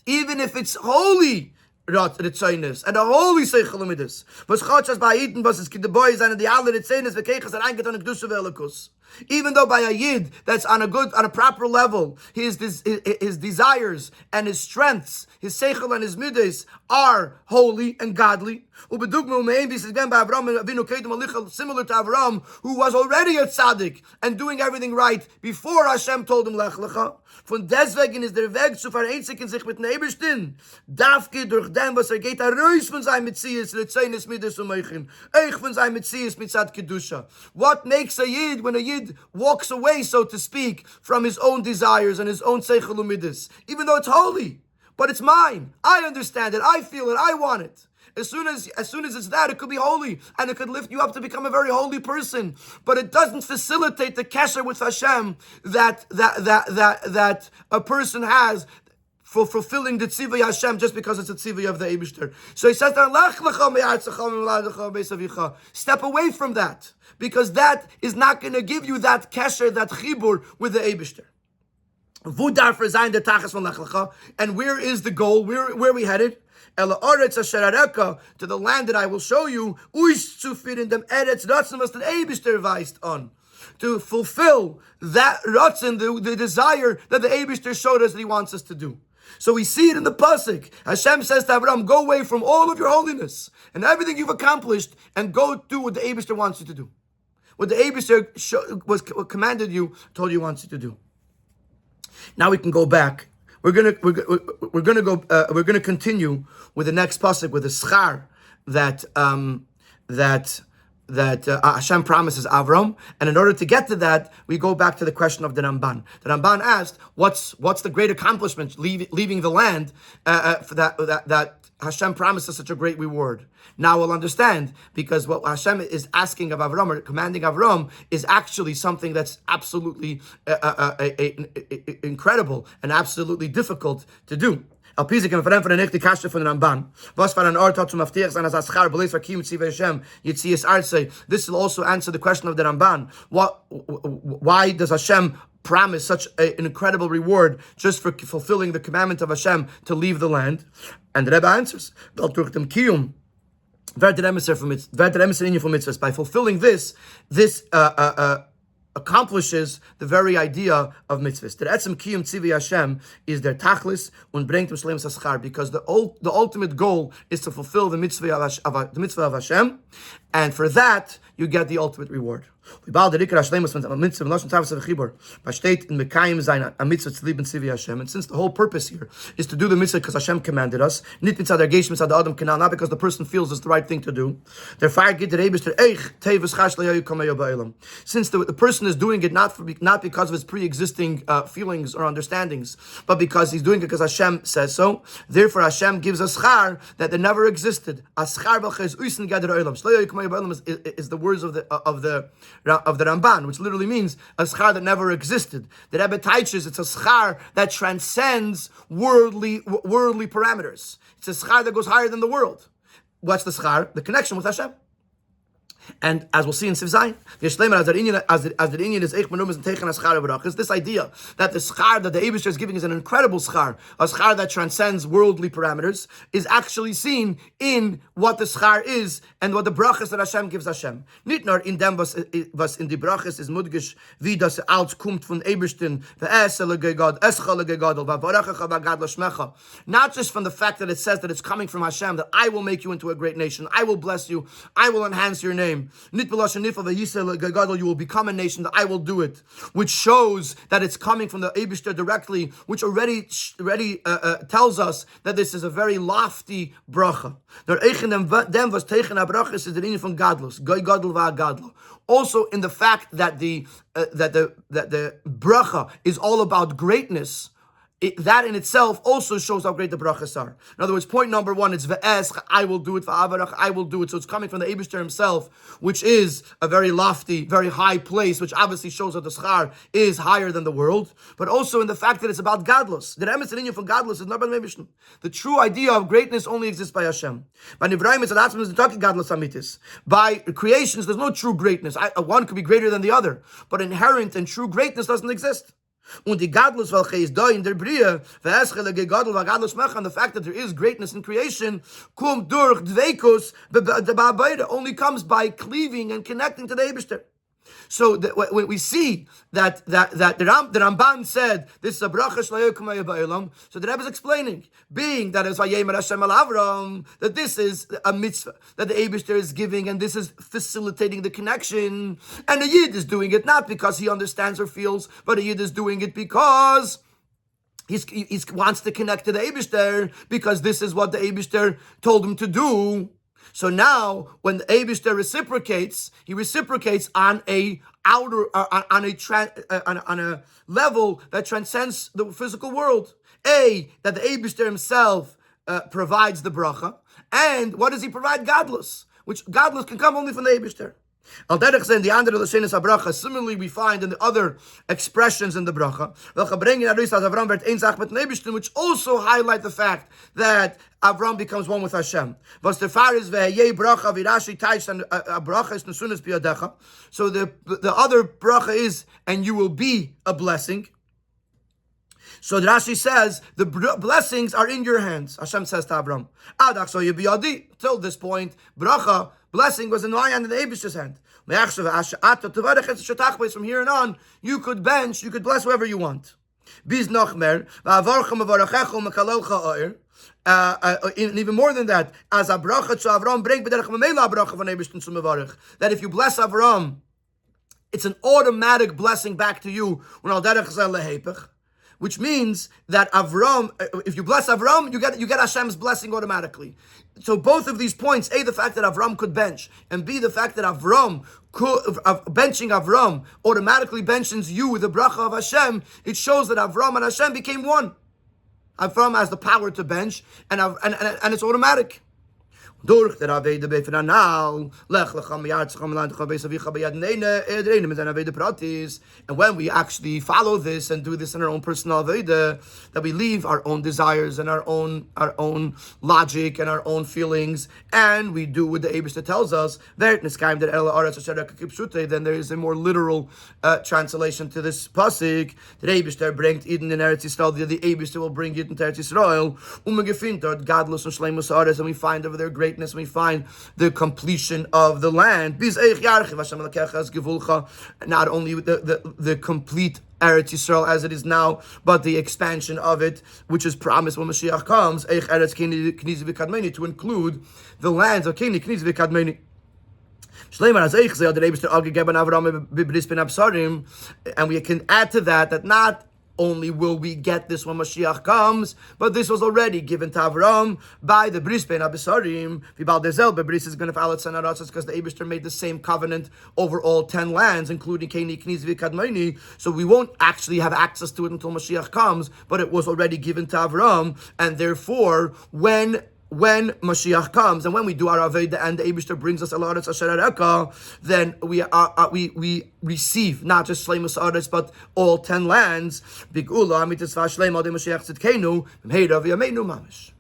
Even if it's holy Ritzainus and a holy Seichel Amidus. Was Chachas Ba'ayiten, was es the boys and the alle Ritzainus, the Keichas and Einget on Kedusha Velikus. Even though by a yid that's on a proper level, his desires and his strengths, his seichel and his midas are holy and godly. Similar to Avram, who was already a tzaddik and doing everything right before Hashem told him Lech Lecha. Von deswegen ist der Weg zu vereinigen sich mit den Eibishtin. Dafke durch dem, was geht heraus von seinem Metzies, Ritzainus midas und Meichen. Eich von seinem Metzies mitzad Kedusha. What makes a yid when a yid walks away, so to speak, from his own desires and his own seichel u'midas, even though it's holy, but it's mine. I understand it. I feel it. I want it. As soon as it's that, it could be holy and it could lift you up to become a very holy person. But it doesn't facilitate the kesher with Hashem that a person has for fulfilling the tzivui Hashem just because it's a tzivui of the Eibishter. So he says, step away from that, because that is not going to give you that kesher, that chibur with the Eibishter. And where is the goal? Where are we headed? To the land that I will show you, to fulfill that ratzin, the desire that the Eibishter showed us that he wants us to do. So we see it in the pasuk. Hashem says to Abraham, go away from all of your holiness and everything you've accomplished and go do what the Eibishter wants you to do. What the Eibishter commanded you, told you he wants you to do. Now we can go back. We're gonna continue with the next pasuk, with the schar that Hashem promises Avram, and in order to get to that, we go back to the question of the Ramban. The Ramban asked, "What's the great accomplishment leaving the land for that Hashem promises such a great reward?" Now we'll understand, because what Hashem is asking of Avram, or commanding Avram, is actually something that's absolutely incredible and absolutely difficult to do. This will also answer the question of the Ramban. Why does Hashem promise such an incredible reward just for fulfilling the commandment of Hashem to leave the land? And the Rebbe answers, by fulfilling this accomplishes the very idea of mitzvahs. Der etzem kiyum tzivi Hashem is their tachlis und bringt shleim saschar, because the ultimate goal is to fulfill the mitzvah of Hashem, and for that you get the ultimate reward. And since the whole purpose here is to do the mitzvah because Hashem commanded us, not because the person feels it's the right thing to do, since the person is doing it not because of his pre-existing feelings or understandings, but because he's doing it because Hashem says so, therefore Hashem gives a schar that never existed. Is the words of the Ramban, which literally means a schar that never existed. The Rebbe teaches it's a schar that transcends worldly parameters. It's a schar that goes higher than the world. What's the schar? The connection with Hashem. And as we'll see in Siv Zayin, this idea that the schar that the Eibusher is giving is an incredible schar, a schar that transcends worldly parameters, is actually seen in what the schar is and what the brachas that Hashem gives Hashem. Nicht nur in dem, was in die brachas is mudgish, wie das alt kommt von Eibushtern, not just from the fact that it says that it's coming from Hashem, that I will make you into a great nation, I will bless you, I will enhance your name. You will become a nation, that I will do it, which shows that it's coming from the Eibishter directly, which already tells us that this is a very lofty bracha. Also in the fact that the bracha is all about greatness, that in itself also shows how great the brachas are. In other words, point number one, it's ve'esch, I will do it, va'avarach, I will do it. So it's coming from the Eibishter himself, which is a very lofty, very high place, which obviously shows that the schar is higher than the world, but also in the fact that it's about gadlus. The emes and from gadlus is not by Eibishter. The true idea of greatness only exists by Hashem. By Nivraim, it's talking gadlus amitis. By creations, there's no true greatness. One could be greater than the other, but inherent and true greatness doesn't exist. Und die Gadlus, welche ist da in der Brie, and the fact that there is greatness in creation, kommt durch Dveikus, only comes by cleaving and connecting to the Eibishter. So when we see that the Ramban said this is a bracha shlayukum ba'olam, so the Rebbe is explaining, being that is vayemer Hashem al Avram, that this is a mitzvah that the Eibishter is giving, and this is facilitating the connection, and the Yid is doing it not because he understands or feels, but the Yid is doing it because he wants to connect to the Eibishter, because this is what the Eibishter told him to do. So now, when the Eibishter reciprocates, he reciprocates on a level that transcends the physical world. That the Eibishter himself provides the bracha, and what does he provide? Gadlus, which Gadlus can come only from the Eibishter. Similarly, we find in the other expressions in the bracha, which also highlight the fact that Avram becomes one with Hashem. So the other bracha is, and you will be a blessing. So the Rashi says, the blessings are in your hands. Hashem says to Avram, till this point, bracha, blessing was in my hand and the Eibishter's hand. From here on, you could bless whoever you want. And even more than that, as a bracha to Avram, that if you bless Avram, it's an automatic blessing back to you. which means that Avram, if you bless Avram, you get Hashem's blessing automatically. So both of these points, A, the fact that Avram could bench, and B, the fact that benching Avram automatically benches you with the bracha of Hashem, it shows that Avram and Hashem became one. Avram has the power to bench, and it's automatic. Durch der Aveda befranal, Lech Lecha miyartzcham lantecha beisavicha beyadneine edreine mizan Aveda pratis. And when we actually follow this and do this in our own personal Aveda, that we leave our own desires and our own logic and our own feelings, and we do what the Eibishter tells us, then there is a more literal translation to this pasuk. The Eibishter bringt Eden in Eretz Yisrael, the Eibishter will bring Eden to Eretz Yisrael, dort gadlus and shleimus haaretz, and we find over there greatness, we find the completion of the land. Not only the complete Eretz Yisrael as it is now, but the expansion of it, which is promised when Mashiach comes, to include the lands of Keni, Kniz v'Kadmeni. And we can add to that not only will we get this when Mashiach comes, but this was already given to Avram by the Bris Ben Abisarim. Bris is going to follow Tzanaratzas because the Eibishter made the same covenant over all 10 lands, including Keni, Kniz v'Kadmoni. So we won't actually have access to it until Mashiach comes, but it was already given to Avram, and therefore when Mashiach comes and when we do our Aveda and the Eibishter brings us Elaretz Asher Areka, then we receive not just Shleimus Aretz but all 10 lands. Bigula mitzvah shleima de Mashiach tzidkenu v'meira v'yameinu mamish.